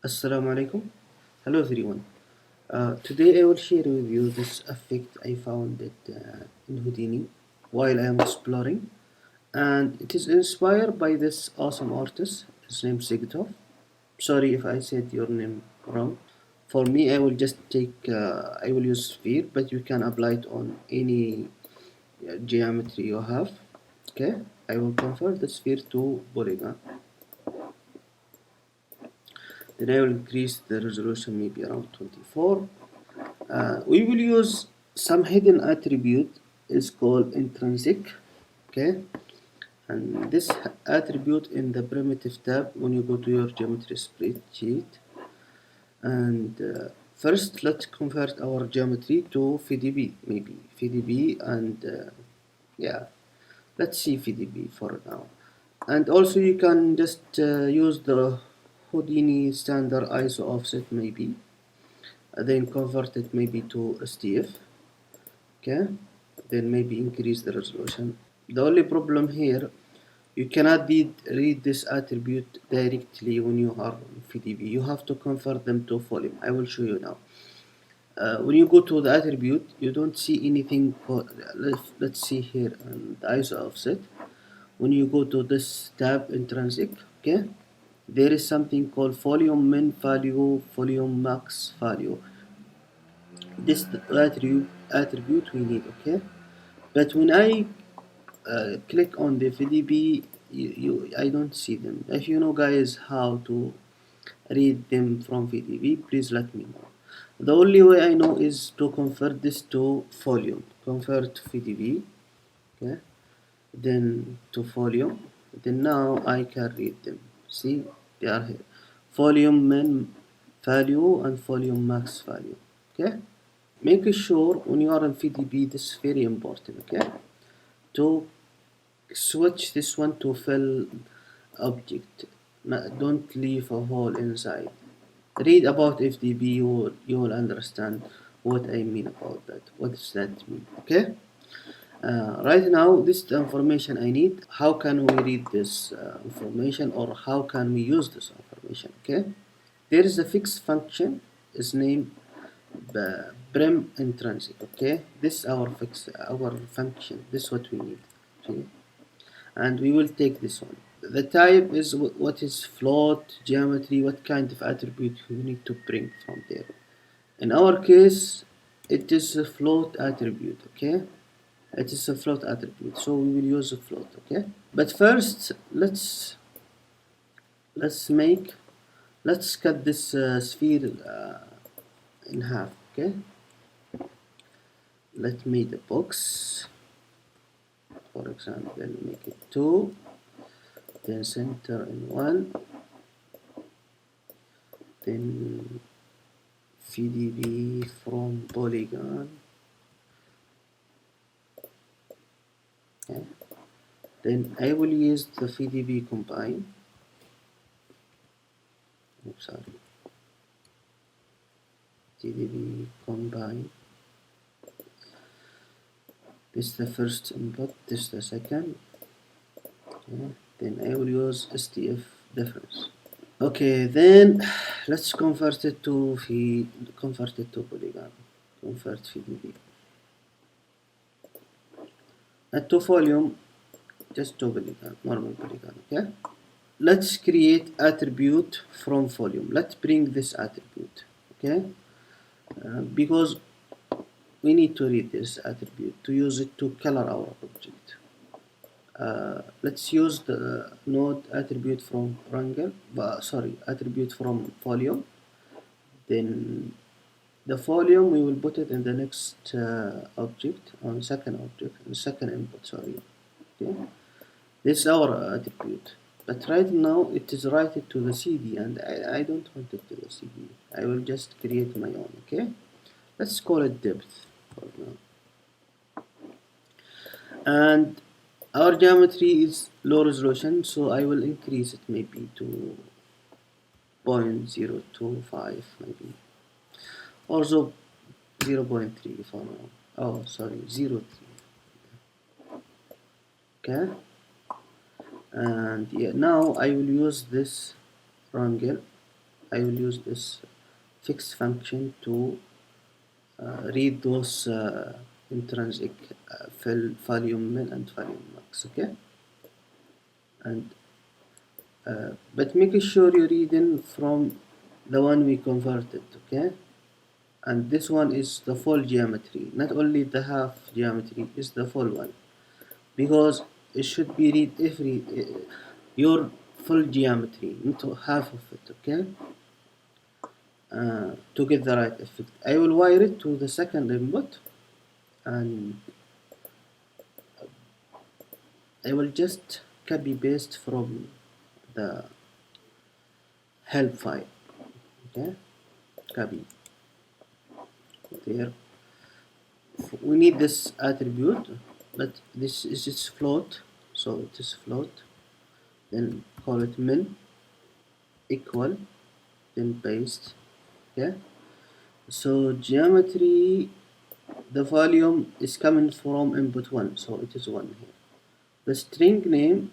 Assalamu alaikum. Hello everyone. Today I will share with you this effect I found it in Houdini while I am exploring, and it is inspired by this awesome artist. His name is Sigtov. Sorry if I said your name wrong. For me, I will just I will use sphere, but you can apply it on any geometry you have. Okay, I will convert the sphere to polygon. Then I will increase the resolution maybe around 24. We will use some hidden attribute is called intrinsic. Okay, and this attribute in the primitive tab when you go to your geometry spreadsheet. And first let's convert our geometry to VDB, maybe VDB, and yeah, let's see VDB for now. And also you can just use the Houdini standard ISO offset maybe, then convert it maybe to STF. Okay, then maybe increase the resolution. The only problem here, you cannot read this attribute directly when you are on VDB. You have to convert them to volume. I will show you now. When you go to the attribute, you don't see anything. Let's see here on the ISO offset. When you go to this tab intrinsic, okay, there is something called volume min value, volume max value. This attribute we need, okay. But when I click on the VDB, I don't see them. If you know guys how to read them from VDB, please let me know. The only way I know is to convert this to volume. Convert VDB, okay, then to volume. Then now I can read them. See, they are here. Volume min value and volume max value. Okay. Make sure when you are in VDB, this is very important. Okay, to switch this one to fill object. Don't leave a hole inside. Read about FDB, you will understand what I mean about that. What does that mean? Okay. Right now, this is the information I need. How can we read this information, or how can we use this information? Okay. There is a fixed function. Is named prim intrinsic. Okay. This is our function. This is what we need. Okay, and we will take this one. The type is what is float, geometry, what kind of attribute we need to bring from there. In our case, it is a float attribute, okay? It is a float attribute, so we will use a float, okay? But first, let's make, let's cut this sphere in half, okay? Let me the box, for example, make it 2, then center in 1, then VDB from polygon, okay. Then I will use the VDB combine. Oh, sorry, VDB combine. This is the first input, this is the second, okay. Then I will use STF difference. Okay, then let's convert it to polygon. Convert VDB. Not to volume, just to polygon, normal polygon. Okay. Let's create attribute from volume. Let's bring this attribute. Okay. Because we need to read this attribute to use it to color our object. Let's use the node attribute from attribute from volume. Then the volume we will put it in the next object, on second input, sorry. Okay, this is our attribute, but right now it is written to the CD, and I don't want it to the CD. I will just create my own. Okay, let's call it depth for now. And our geometry is low resolution, so I will increase it maybe to 0.025 maybe, also 0.3 for now. Oh, sorry, 0.3. Okay, and yeah, now I will use this wrangle. I will use this fix function to read those intrinsic volume min and volume max, okay? And but make sure you're reading from the one we converted, okay? And this one is the full geometry, not only the half geometry, is the full one, because it should be read every your full geometry, not half of it, okay? To get the right effect. I will wire it to the second input, and I will just copy paste from the help file, okay? Copy there. We need this attribute, but this is its float, so it is float. Then call it min equal, then paste, okay? So geometry, the volume is coming from input 1, so it is 1 here. The string name,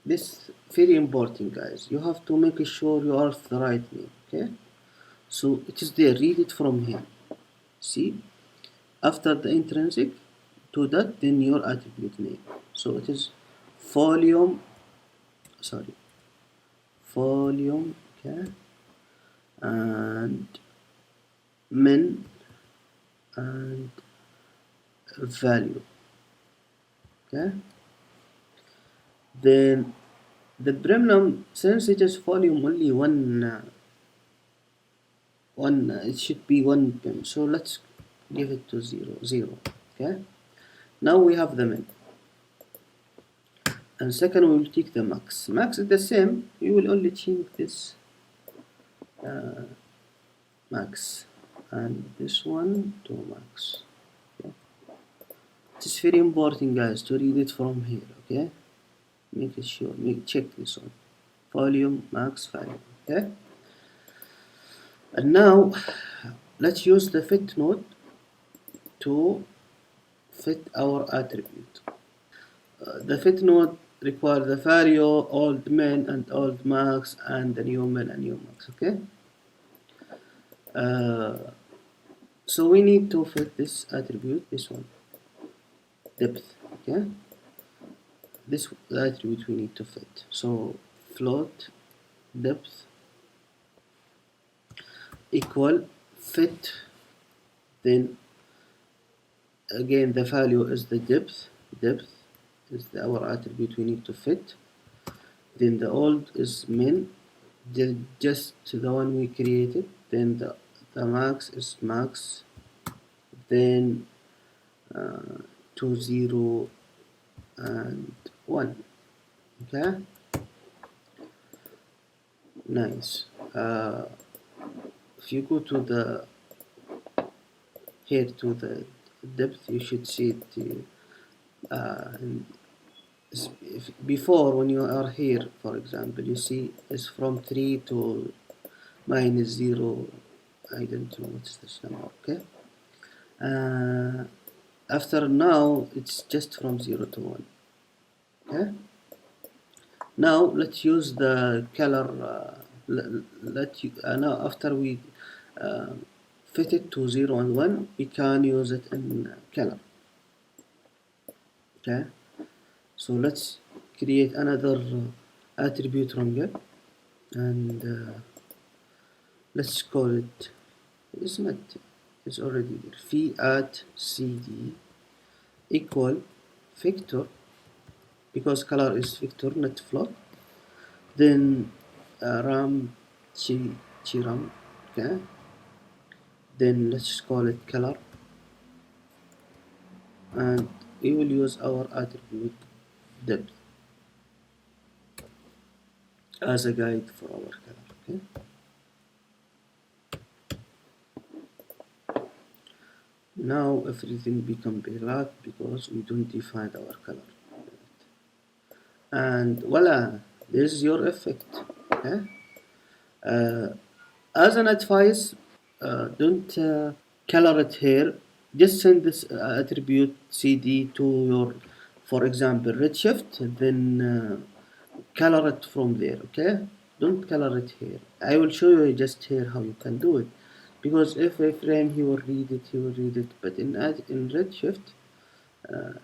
this very important, guys. You have to make sure you are the right name, okay? So it is there, read it from here. See, after the intrinsic to that, then your attribute name. So it is volume, volume, okay, and min and value, okay. Then the premium, since it is volume only it should be one pin, so let's give it to 0, okay. Now we have the min, and second we will take the max. Max is the same, you will only change this max and this one to max, okay. It is very important, guys, to read it from here, okay. Make it sure, check this one, volume max value, okay. And now let's use the fit node to fit our attribute. The fit node requires the value old min and old max and the new min and new max, okay. So we need to fit this attribute, this one, depth, okay. This attribute we need to fit. So float depth equal fit, then again the value is the depth is our attribute we need to fit, then the old is min, just the one we created, then the max is max, then 2 0 and 1, okay. Nice. If you go to the here to the depth, you should see it before. When you are here, for example, you see it's from 3 to -0. I don't know what's this number, okay. After now it's just from 0 to 1, okay. Now let's use the color. Now after we fit it to 0 and 1, we can use it in color, okay. So let's create another attribute from here, and let's call it, it's already there, phi at cd equal vector, because color is vector not float, then ram chiram, okay. Then let's call it color, and we will use our attribute depth as a guide for our color, okay. Now everything become black because we don't define our color, and voila, this is your effect, okay. As an advice, don't color it here, just send this attribute cd to your, for example, redshift, then color it from there, okay. don't color it here. I will show you just here how you can do it, because if a frame he will read it, but in Redshift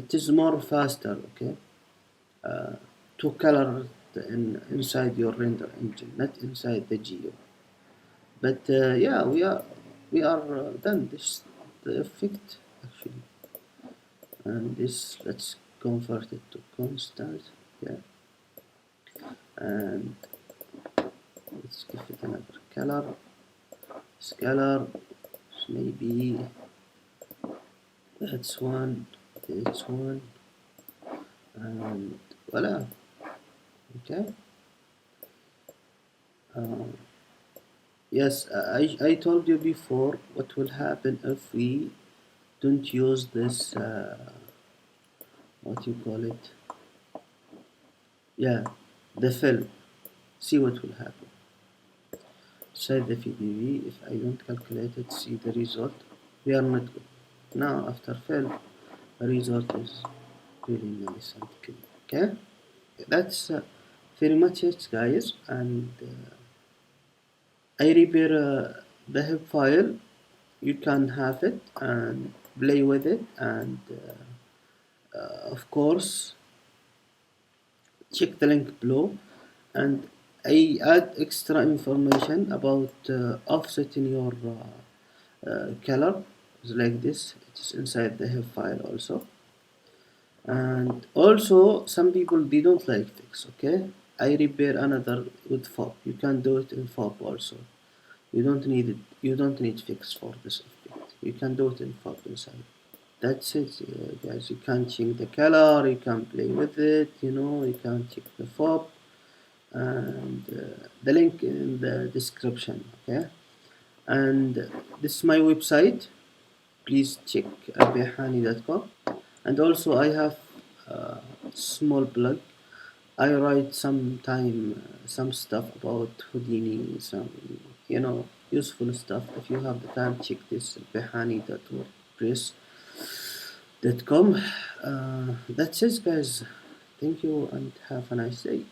it is more faster, okay, to color it inside your render engine, not inside the geo. But yeah, we are done. This the effect actually, and this, let's convert it to constant. Yeah, and let's give it another color. Scalar, maybe that's one, and voila. Okay. Uh, yes, I told you before what will happen if we don't use this. What you call it? Yeah, the fill. See what will happen. Set the VDV. If I don't calculate it, see the result. We are not good. Now after fill, the result is really nice and clean. Okay, that's very much it, guys. And I repair the hip file. You can have it and play with it, and of course check the link below. And I add extra information about offsetting your color like this. It is inside the hip file also. And also some people they don't like fix. Okay, I repair another with fob. You can do it in fob also. You don't need it. You don't need fix for this effect. You can do it in fob inside. That's it, guys. You can change the color. You can play with it. You can check the fob, and the link in the description. Okay, and this is my website. Please check abihani.com. And also I have a small blog. I write some stuff about Houdini, some useful stuff. If you have the time, check this behani.wordpress.com. That's it, guys. Thank you and have a nice day.